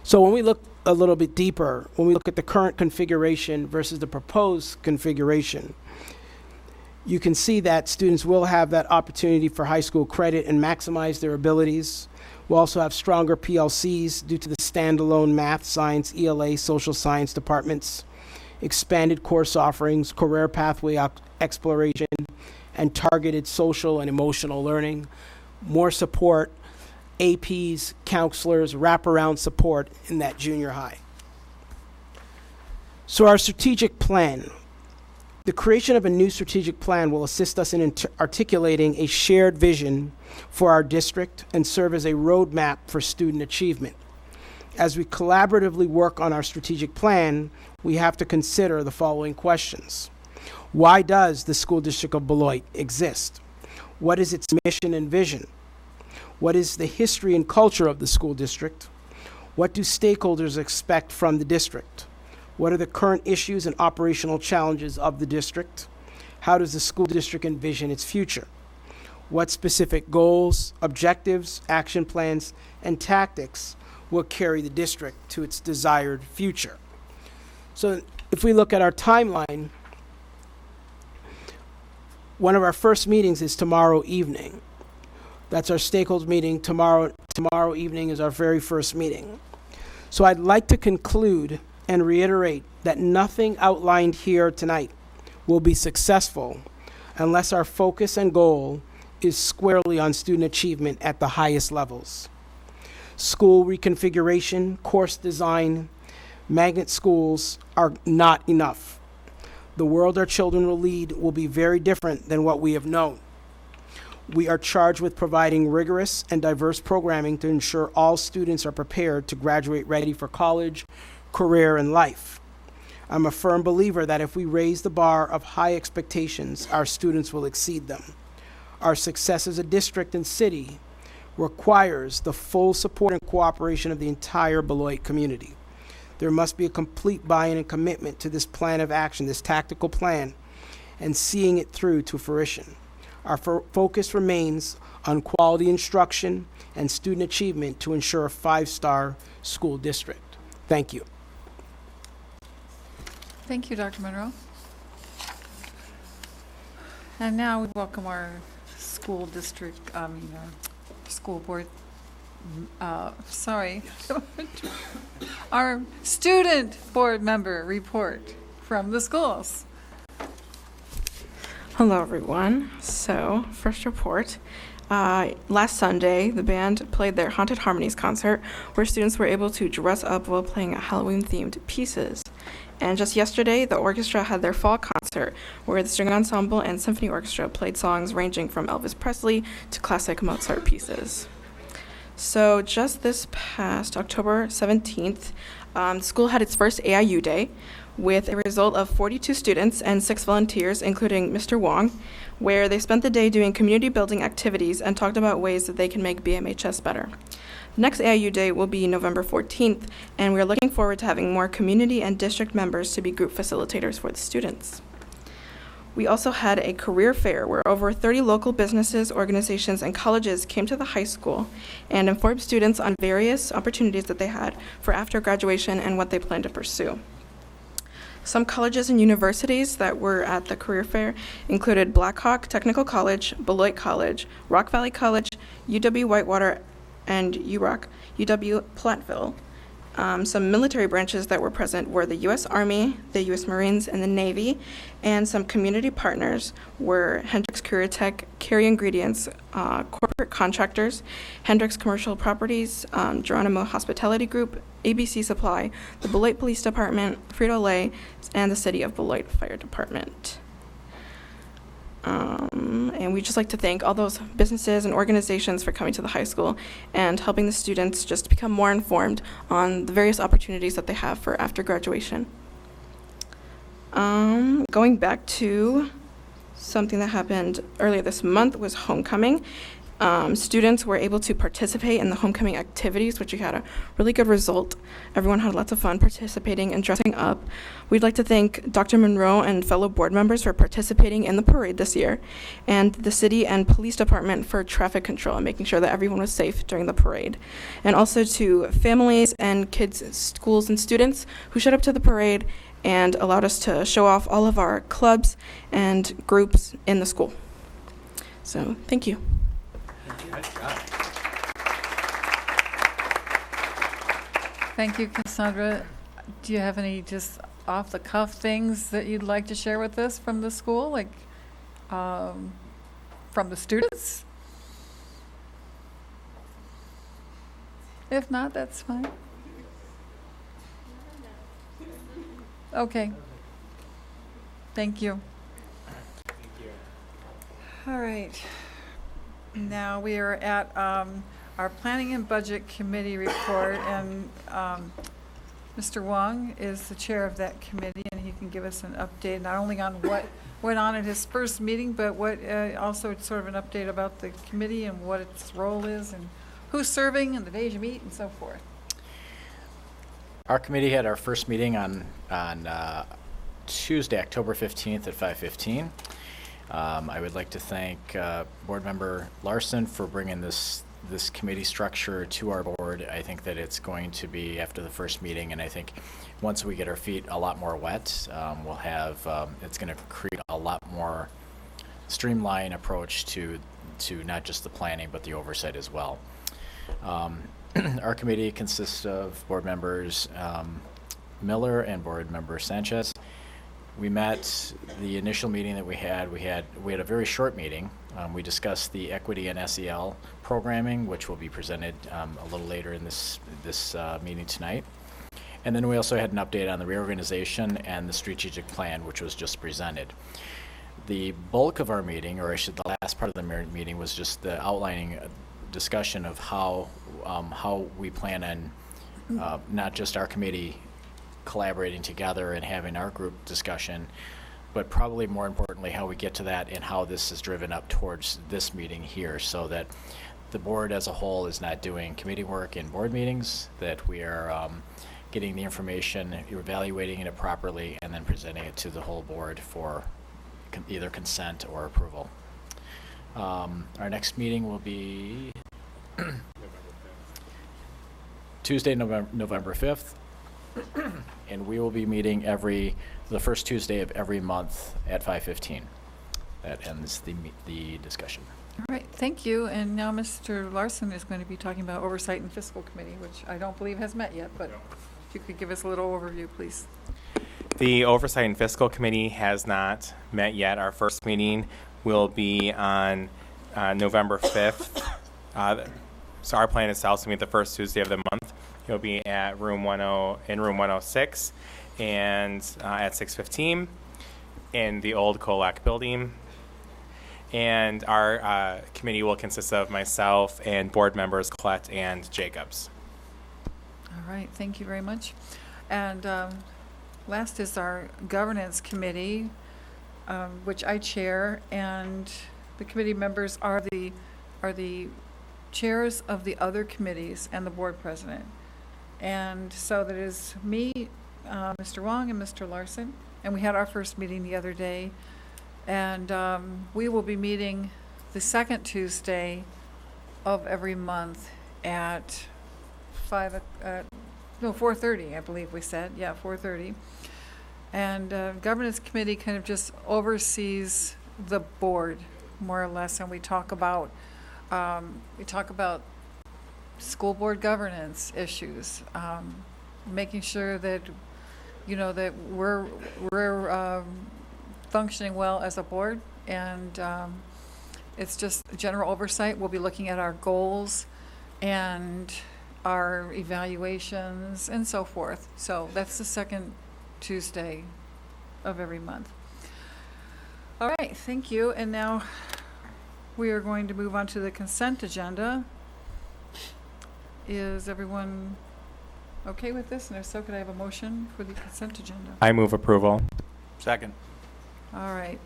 So when we look a little bit deeper, when we look at the current configuration versus the proposed configuration, you can see that students will have that opportunity for high school credit and maximize their abilities. We'll also have stronger PLCs due to the standalone math, science, ELA, social science departments, expanded course offerings, career pathway exploration, and targeted social and emotional learning. more support, APs, counselors, wraparound support in that junior high. So our strategic plan. The creation of a new strategic plan will assist us in articulating a shared vision for our district and serve as a roadmap for student achievement. As we collaboratively work on our strategic plan, we have to consider the following questions. Why does the School District of Beloit exist? What is its mission and vision? What is the history and culture of the school district? What do stakeholders expect from the district? What are the current issues and operational challenges of the district? How does the school district envision its future? What specific goals, objectives, action plans, and tactics will carry the district to its desired future? So if we look at our timeline, one of our first meetings is tomorrow evening. That's our stakeholders meeting. Tomorrow evening is our very first meeting. So I'd like to conclude and reiterate that nothing outlined here tonight will be successful unless our focus and goal is squarely on student achievement at the highest levels. School reconfiguration, course design, magnet schools are not enough. The world our children will lead will be very different than what we have known. We are charged with providing rigorous and diverse programming to ensure all students are prepared to graduate ready for college, career, and life. I'm a firm believer that if we raise the bar of high expectations, our students will exceed them. Our success as a district and city requires the full support and cooperation of the entire Beloit community. There must be a complete buy-in and commitment to this plan of action, this tactical plan, and seeing it through to fruition. Our focus remains on quality instruction and student achievement to ensure a 5-star school district. Thank you. Thank you, Dr. Monroe. And now we welcome our school district, school board, our student board member report from the schools. Hello, everyone. So, first report. Last Sunday, the band played their Haunted Harmonies concert, where students were able to dress up while playing Halloween-themed pieces. And just yesterday, the orchestra had their fall concert, where the string ensemble and symphony orchestra played songs ranging from Elvis Presley to classic Mozart pieces. So just this past October 17th, the school had its first AIU Day, with a result of 42 students and 6 volunteers, including Mr. Wong, where they spent the day doing community building activities and talked about ways that they can make BMHS better. Next AIU Day will be November 14th, and we're looking forward to having more community and district members to be group facilitators for the students. We also had a career fair where over 30 local businesses, organizations, and colleges came to the high school and informed students on various opportunities that they had for after graduation and what they plan to pursue. Some colleges and universities that were at the career fair included Blackhawk Technical College, Beloit College, Rock Valley College, UW-Whitewater, and UW-Platteville. Some military branches that were present were the U.S. Army, the U.S. Marines, and the Navy, and some community partners were Hendricks Career Tech, Carry Ingredients, Corporate Contractors, Hendricks Commercial Properties, Geronimo Hospitality Group, ABC Supply, the Beloit Police Department, Frito-Lay, and the City of Beloit Fire Department. And we'd just like to thank all those businesses and organizations for coming to the high school and helping the students just become more informed on the various opportunities that they have for after graduation. Going back to something that happened earlier this month was homecoming. Students were able to participate in the homecoming activities, which we had a really good result. Everyone had lots of fun participating and dressing up. We'd like to thank Dr. Monroe and fellow board members for participating in the parade this year, and the city and police department for traffic control and making sure that everyone was safe during the parade. And also to families and kids, schools, and students who showed up to the parade and allowed us to show off all of our clubs and groups in the school. So, thank you. Thank you, Cassandra. Do you have any just off-the-cuff things that you'd like to share with us from the school, like from the students? If not, that's fine. Okay. Thank you. All right. Now we are at our Planning and Budget Committee report, and Mr. Wong is the chair of that committee, and he can give us an update not only on what went on at his first meeting, but what also sort of an update about the committee and what its role is and who's serving and the days you meet and so forth. Our committee had our first meeting on Tuesday, October 15th at 5:15. I would like to thank Board Member Larson for bringing this committee structure to our board. I think that it's going to be, after the first meeting, and I think once we get our feet a lot more wet, we'll have, it's going to create a lot more streamlined approach to not just the planning, but the oversight as well. Our committee consists of board members Miller and board member Sanchez. We met, the initial meeting that we had a very short meeting. We discussed the equity and SEL programming, which will be presented a little later in this meeting tonight. And then we also had an update on the reorganization and the strategic plan, which was just presented. The bulk of our meeting, or the last part of the meeting, was just the outlining discussion of how we plan on not just our committee collaborating together and having our group discussion, but probably more importantly how we get to that and how this is driven up towards this meeting here, so that the board as a whole is not doing committee work in board meetings, that we are getting the information, evaluating it properly, and then presenting it to the whole board for either consent or approval. Our next meeting will be Tuesday, November 5th. And we will be meeting the first Tuesday of every month at 5:15. That ends the discussion. All right, thank you. And now Mr. Larson is going to be talking about Oversight and Fiscal Committee, which I don't believe has met yet, but if you could give us a little overview, please. The Oversight and Fiscal Committee has not met yet. Our first meeting will be on November 5th. So our plan is to also meet the first Tuesday of the month. It'll be at room 106 and at 6:15 in the old COLAC building. And our committee will consist of myself and board members Collette and Jacobs. All right, thank you very much. And last is our Governance Committee, which I chair, and the committee members are the chairs of the other committees and the board president. And so that is me, Mr. Wong, and Mr. Larson. And we had our first meeting the other day. And we will be meeting the second Tuesday of every month at 4:30, I believe we said. Yeah, 4:30. And Governance Committee kind of just oversees the board, more or less. And we talk about school board governance issues, making sure that, that we're functioning well as a board, and it's just general oversight. We'll be looking at our goals and our evaluations and so forth. So that's the second Tuesday of every month. All right, thank you. And now we are going to move on to the consent agenda. Is everyone okay with this? And if so, could I have a motion for the consent agenda? I move approval. Second. All right.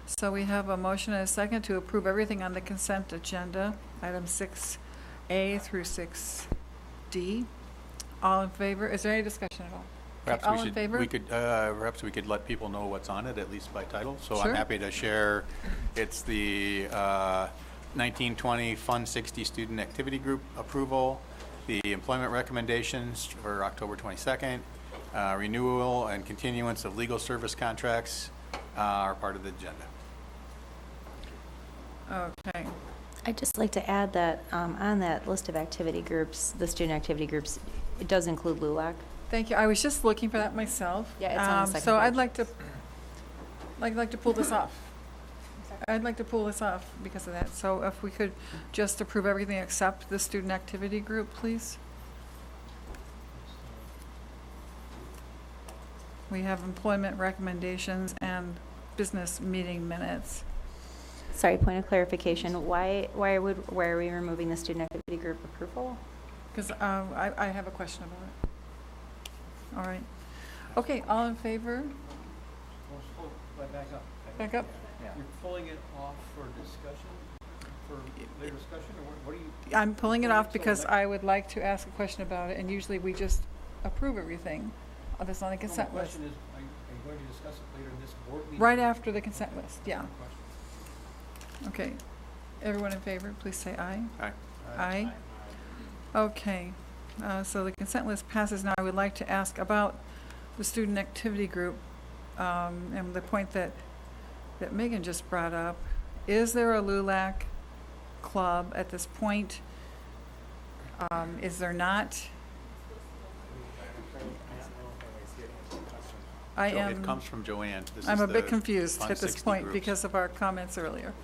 So we have a motion and a second to approve everything on the consent agenda, item 6A through 6D. All in favor? Is there any discussion at all? Perhaps all in favor? Perhaps we could let people know what's on it, at least by title. So Sure. I'm happy to share. It's the 1920 Fund 60 Student Activity Group approval, the employment recommendations for October 22nd, renewal and continuance of legal service contracts are part of the agenda. Okay. I'd just like to add that on that list of activity groups, the student activity groups, it does include LULAC. Thank you. I was just looking for that myself. Yeah, it's on the second So I'd page. like to pull this off. I'd like to pull this off because of that. So if we could just approve everything except the student activity group, please. we have employment recommendations and business meeting minutes. Sorry, point of clarification. Why are we removing the student activity group approval? Because I have a question about it. All right. Okay, all in favor? Back up. Back up? You're pulling it off for discussion, for later discussion, or what are you? I'm pulling it off because I would like to ask a question about it, and usually we just approve everything. That's on the consent The list. question is, are you going to discuss it later in this board meeting? Right after the consent list, yeah. Okay. Everyone in favor, please say aye. Aye. Aye. Okay. So the consent list passes. Now I would like to ask about the student activity group and the point that Megan just brought up. Is there a LULAC club at this point? Is there not? It comes from Joanne. I'm a bit confused at this point because of our comments earlier.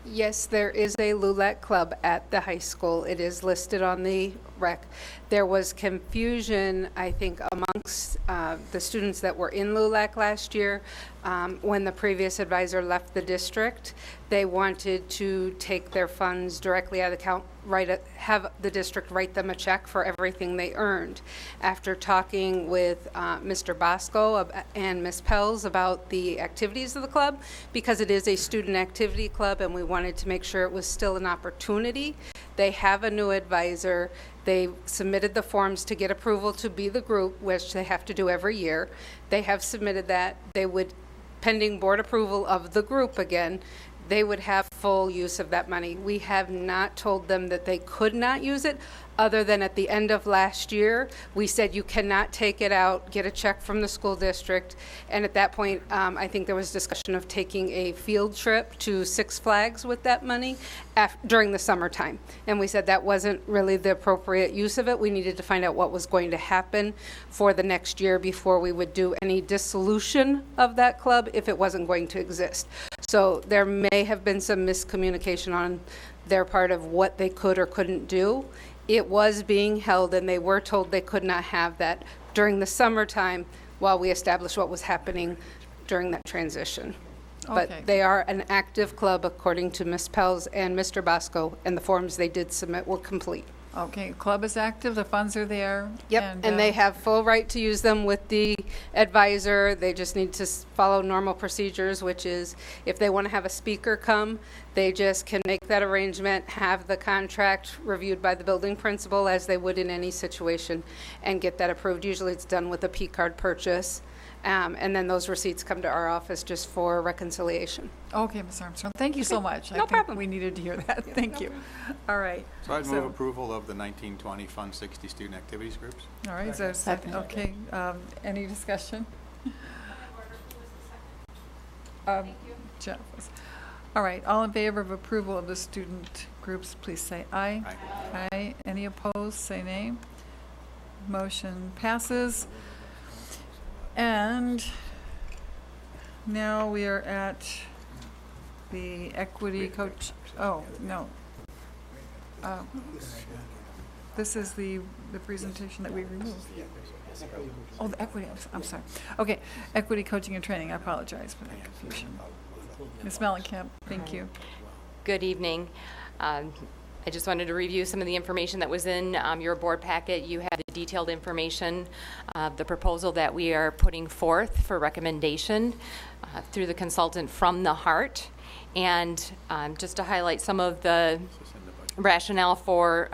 Yes, there is a LULAC club at the high school. It is listed on the rec. There was confusion, I think, amongst the students that were in LULAC last year. When the previous advisor left the district, they wanted to take their funds directly out of the account, have the district write them a check for everything they earned. After talking with Mr. Bosco and Ms. Pels about the activities of the club, because it is a student activity club and we wanted to make sure it was still an opportunity, they have a new advisor. They submitted the forms to get approval to be the group, which they have to do every year. They have submitted that. They would, pending board approval of the group again, they would have full use of that money. We have not told them that they could not use it, other than at the end of last year, we said you cannot take it out, get a check from the school district. And at that point, I think there was discussion of taking a field trip to Six Flags with that money during the summertime. And we said that wasn't really the appropriate use of it. We needed to find out what was going to happen for the next year before we would do any dissolution of that club if it wasn't going to exist. So there may have been some miscommunication on their part of what they could or couldn't do. It was being held, and they were told they could not have that during the summertime while we established what was happening during that transition. Okay. But they are an active club according to Ms. Pels and Mr. Bosco, and the forms they did submit were complete. Okay, club is active, the funds are there. Yep, and they have full right to use them with the advisor. They just need to follow normal procedures, which is if they want to have a speaker come, they just can make that arrangement, have the contract reviewed by the building principal as they would in any situation, and get that approved. Usually it's done with a P-card purchase. And then those receipts come to our office just for reconciliation. Okay, Ms. Armstrong, thank you so much. No problem. We needed to hear that. Thank you. All right. So I'd move approval of the 1920 Fund 60 student activities groups. All right, is there a second? Okay, any discussion? Jeff. All right, all in favor of approval of the student groups, please say aye. Aye. Aye. Any opposed, say nay. Motion passes. And now we are at the equity coach. Oh, no. This is the presentation that we removed. Oh, the equity, I'm sorry. Okay, equity coaching and training. I apologize for that confusion. Ms. Mellencamp, thank you. Good evening. I just wanted to review some of the information that was in your board packet. You have the detailed information of the proposal that we are putting forth for recommendation through the consultant from the Heart. And just to highlight some of the rationale for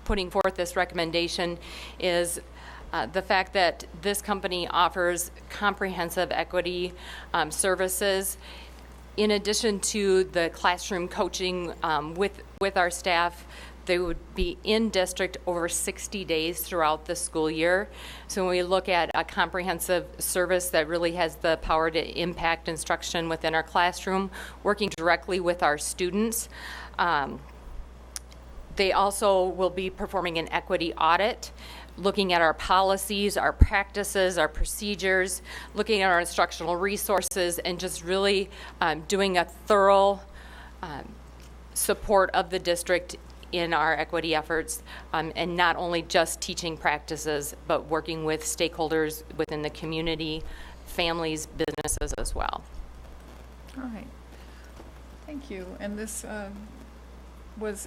putting forth this recommendation is the fact that this company offers comprehensive equity services. In addition to the classroom coaching with our staff, they would be in district over 60 days throughout the school year. So when we look at a comprehensive service that really has the power to impact instruction within our classroom, working directly with our students, they also will be performing an equity audit, looking at our policies, our practices, our procedures, looking at our instructional resources, and just really doing a thorough support of the district in our equity efforts, and not only just teaching practices, but working with stakeholders within the community, families, businesses as well. All right. Thank you. And this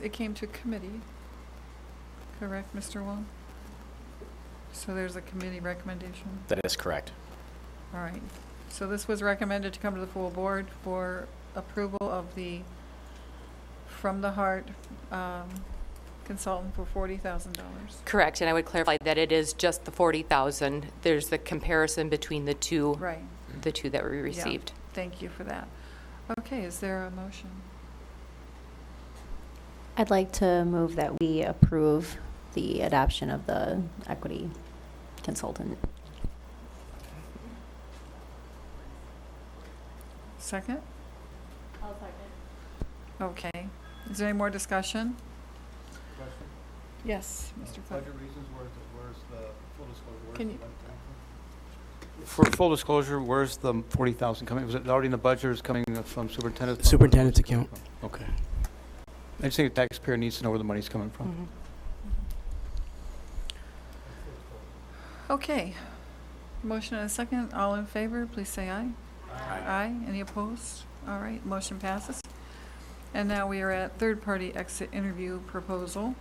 it came to committee, correct, Mr. Wong? So there's a committee recommendation? That is correct. All right. So this was recommended to come to the full board for approval of the From the Heart consultant for $40,000. Correct, and I would clarify that it is just the 40,000. There's the comparison between the two, Right. the two that we Yeah. received. Thank you for that. Okay, is there a motion? I'd like to move that we approve the adoption of the equity consultant. Second? I'll second. Okay. Is there any more discussion? Question? Yes, Mr. Clark. Budget reasons, where's the full disclosure? Where's Can the you- money coming from? For full disclosure, where's the 40,000 coming? Was it already in the budget or is it coming from superintendent's? fund? Superintendent's account. Okay. I just think the taxpayer needs to know where the money's coming from. Okay. Motion and a second. All in favor, please say aye. Aye. Any opposed? All right, motion passes. And now we are at third-party exit interview proposal.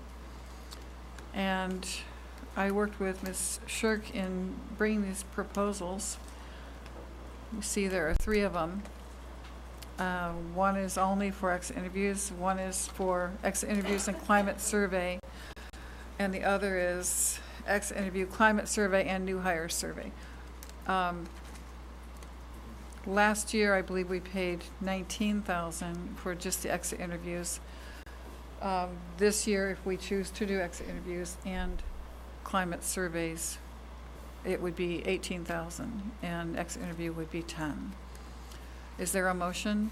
And I worked with Ms. Shirk in bringing these proposals. You see there are 3 of them. One is only for exit interviews, one is for exit interviews and climate survey, and the other is exit interview, climate survey, and new hire survey. Last year, I believe we paid $19,000 for just the exit interviews. This year, if we choose to do exit interviews and climate surveys, it would be $18,000, and exit interview would be $10,000. Is there a motion?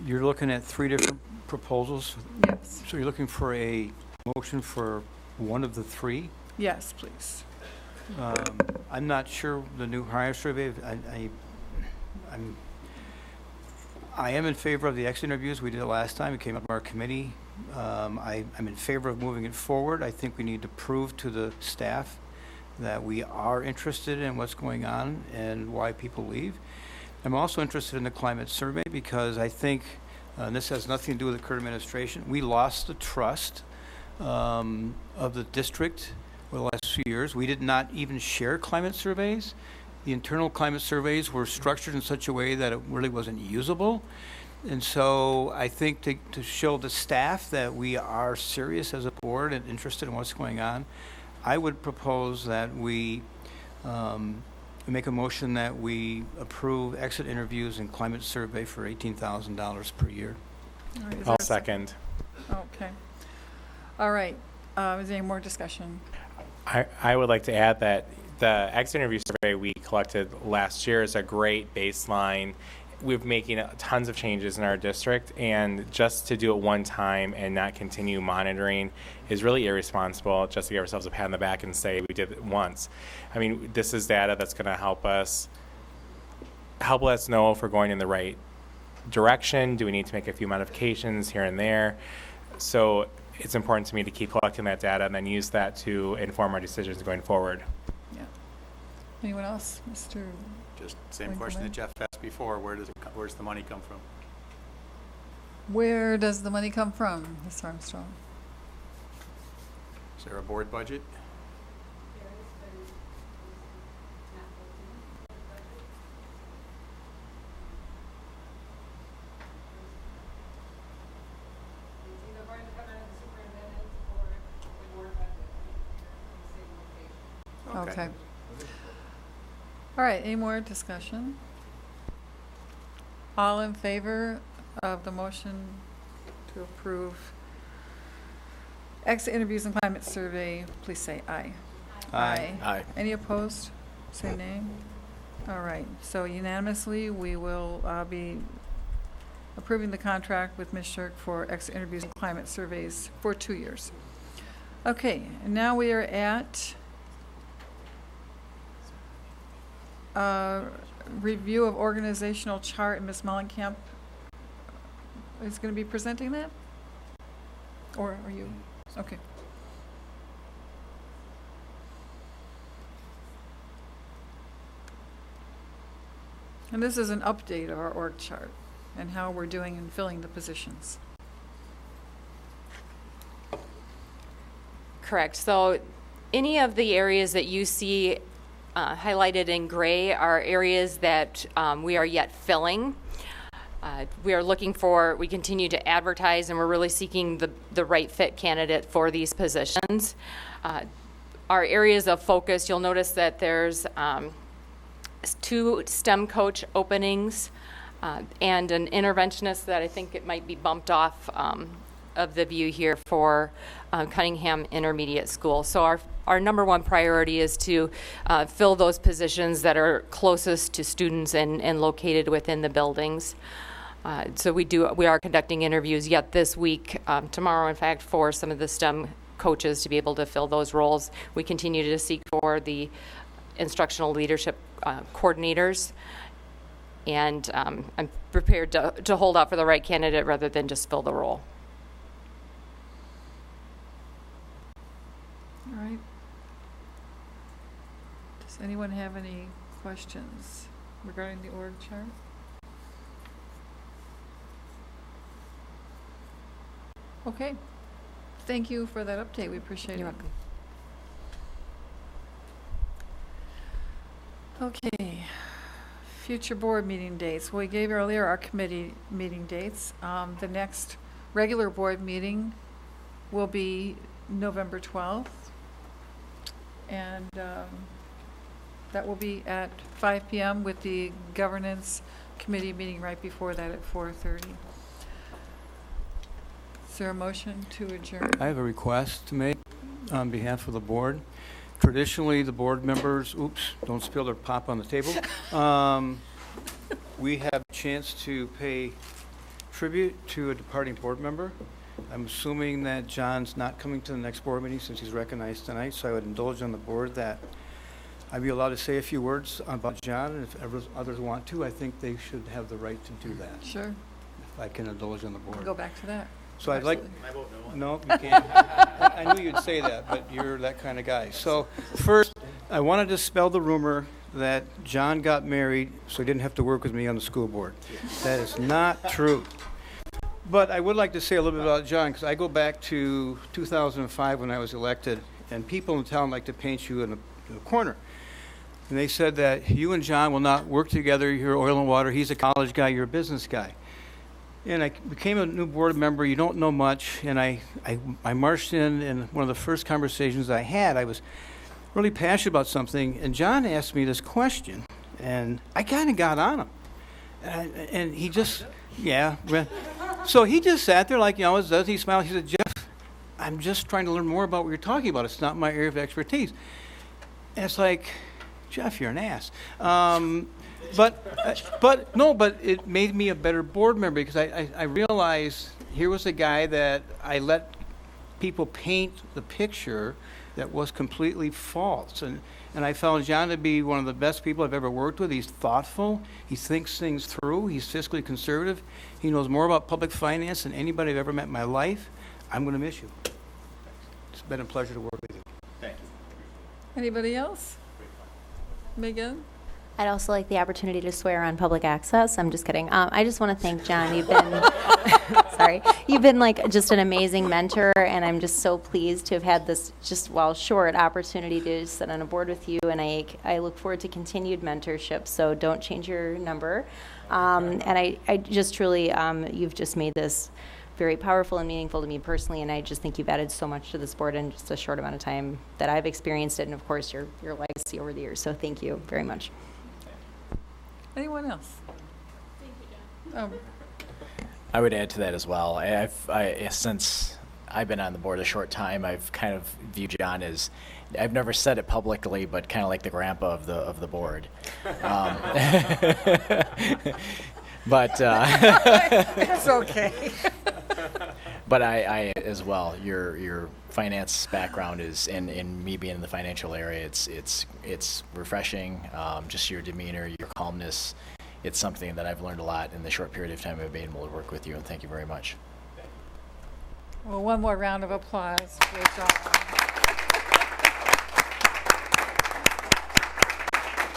You're looking at 3 different proposals? Yes. So you're looking for a motion for one of the 3? Yes, please. I'm not sure the new hire survey, I am in favor of the exit interviews. We did it last time. It came up from our committee. I'm in favor of moving it forward. I think we need to prove to the staff that we are interested in what's going on and why people leave. I'm also interested in the climate survey because I think, and this has nothing to do with the current administration, we lost the trust of the district over the last few years. We did not even share climate surveys. The internal climate surveys were structured in such a way that it really wasn't usable. And so I think to show the staff that we are serious as a board and interested in what's going on, I would propose that we make a motion that we approve exit interviews and climate survey for $18,000 per year. All right, is I'll there a second. Okay. All right. Is there any more discussion? I would like to add that the exit interview survey we collected last year is a great baseline. We're making tons of changes in our district, and just to do it one time and not continue monitoring is really irresponsible, just to give ourselves a pat on the back and say we did it once. I mean, this is data that's going to help us know if we're going in the right direction. Do we need to make a few modifications here and there? So it's important to me to keep collecting that data and then use that to inform our decisions going forward. Yeah. Anyone else? Mr. Just same question that Jeff asked before, where's the money come from? Where does the money come from, Mr. Armstrong? Is there a board budget? Okay. All right, any more discussion? All in favor of the motion to approve exit interviews and climate survey, please say aye. Aye. Aye. Any opposed? Say nay. All right, so unanimously, we will be approving the contract with Ms. Shirk for exit interviews and climate surveys for 2 years. Okay, and now we are at review of organizational chart, and Ms. Mullenkamp is going to be presenting that? Or are you? Okay. And this is an update of our org chart and how we're doing in filling the positions. Correct. So any of the areas that you see highlighted in gray are areas that we are yet filling. We continue to advertise, and we're really seeking the right fit candidate for these positions. Our areas of focus, you'll notice that there's 2 STEM coach openings and an interventionist that I think it might be bumped off of the view here for Cunningham Intermediate School. So our number one priority is to fill those positions that are closest to students and located within the buildings. So we are conducting interviews yet this week, tomorrow in fact, for some of the STEM coaches to be able to fill those roles. We continue to seek for the instructional leadership coordinators, and I'm prepared to hold out for the right candidate rather than just fill the role. All right. Does anyone have any questions regarding the org chart? Okay. Thank you for that update. We appreciate it. You're welcome. Okay. Future board meeting dates. We gave earlier our committee meeting dates. The next regular board meeting will be November 12th. And that will be at 5 p.m. with the governance committee meeting right before that at 4:30. Is there a motion to adjourn? I have a request to make on behalf of the board. Traditionally, the board members, oops, don't spill their pop on the table. We have a chance to pay tribute to a departing board member. I'm assuming that John's not coming to the next board meeting since he's recognized tonight, so I would indulge on the board that I'd be allowed to say a few words about John, and if others want to, I think they should have the right to do that. Sure. If I can indulge on the board. Go back to that. So I'd like. Absolutely. I vote no. No, you can't. I knew you'd say that, but you're that kind of guy. So first, I want to dispel the rumor that John got married so he didn't have to work with me on the school board. That is not true. But I would like to say a little bit about John, because I go back to 2005 when I was elected, and people in town like to paint you in a corner. And they said that you and John will not work together. You're oil and water. He's a college guy. You're a business guy. And I became a new board member. You don't know much. And I marched in, and one of the first conversations I had, I was really passionate about something. And John asked me this question, and I kind of got on him. And he just, yeah. So he just sat there like he always does. He smiled. He said, Jeff, I'm just trying to learn more about what you're talking about. It's not my area of expertise. And it's like, Jeff, you're an ass. But it made me a better board member, because I realized here was a guy that I let people paint the picture that was completely false. And I found John to be one of the best people I've ever worked with. He's thoughtful. He thinks things through. He's fiscally conservative. He knows more about public finance than anybody I've ever met in my life. I'm going to miss you. It's been a pleasure to work with you. Thank you. Anybody else? Megan? I'd also like the opportunity to swear on public access. I'm just kidding. I just want to thank John. You've been, sorry, you've been like just an amazing mentor, and I'm just so pleased to have had this just, while short, opportunity to sit on a board with you, and I look forward to continued mentorship, so don't change your number. And I just truly, you've just made this very powerful and meaningful to me personally, and I just think you've added so much to this board in just a short amount of time that I've experienced it, and of course your legacy over the years, so thank you very much. Anyone else? Thank you, John. I would add to that as well. Since I've been on the board a short time, I've kind of viewed John as, I've never said it publicly, but kind of like the grandpa of the board. But it's okay. But I as well. Your finance background is, in me being in the financial area, it's refreshing. Just your demeanor, your calmness it's something that I've learned a lot in the short period of time I've been able to work with you, and thank you very much. Well, one more round of applause for John.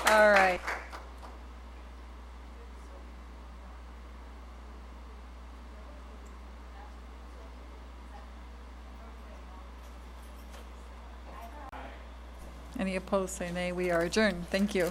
All right. Any opposed, say nay. We are adjourned. Thank you.